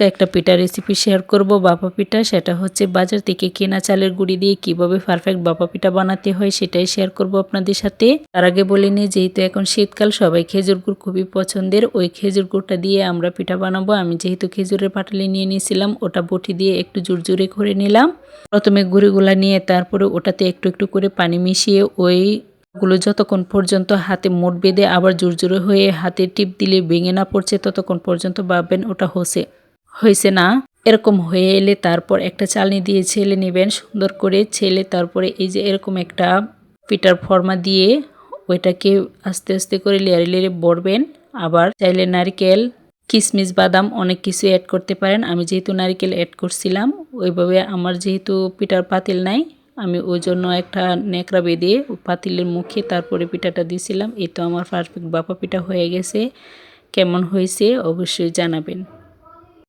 একটা পিঠা recipe share করব ভাপা পিঠা। সেটা হচ্ছে বাজার থেকে কেনা চালের গুঁড়ি দিয়ে কিভাবে পারফেক্ট ভাপা পিঠা বানাতে হয় সেটাই শেয়ার করব আপনাদের সাথে। তার আগে বলে নিই, যেহেতু এখন শীতকাল সবাই খেজুর গুড় খুবই পছন্দের, ওই খেজুর গুড়টা দিয়ে আমরা পিঠা বানাবো। আমি যেহেতু খেজুরের পাটালি নিয়ে নিয়েছিলাম, ওটা বটি দিয়ে একটু জোরে করে নিলাম। প্রথমে গুঁড়িগুলা নিয়ে তারপরে ওটাতে একটু একটু করে পানি মিশিয়ে ওইগুলো যতক্ষণ পর্যন্ত হাতে মুঠ বেঁধে আবার জোরে হয়ে হাতে টিপ দিলে ভেঙে না পড়ছে ততক্ষণ পর্যন্ত ভাববেন ওটা হয়েছে না। এরকম হয়ে এলে তারপর একটা চালনি দিয়ে ছেলে নেবেন, সুন্দর করে ছেলে তারপরে এই যে এরকম একটা পিঠার ফর্মা দিয়ে ওইটাকে আস্তে আস্তে করে লেয়ারে লেয়ারে ভরবেন। আবার চাইলে নারকেল, কিশমিশ, বাদাম অনেক কিছু অ্যাড করতে পারেন। আমি যেহেতু নারকেল অ্যাড করছিলাম, ওইভাবে আমার যেহেতু পিঠার পাতিল নাই, আমি ওই জন্য একটা ন্যাকড়া বেঁধে পাতিলের মুখে তারপরে পিঠাটা দিয়েছিলাম। এই তো আমার পারফেক্ট ভাপা পিঠা হয়ে গেছে। কেমন হয়েছে অবশ্যই জানাবেন।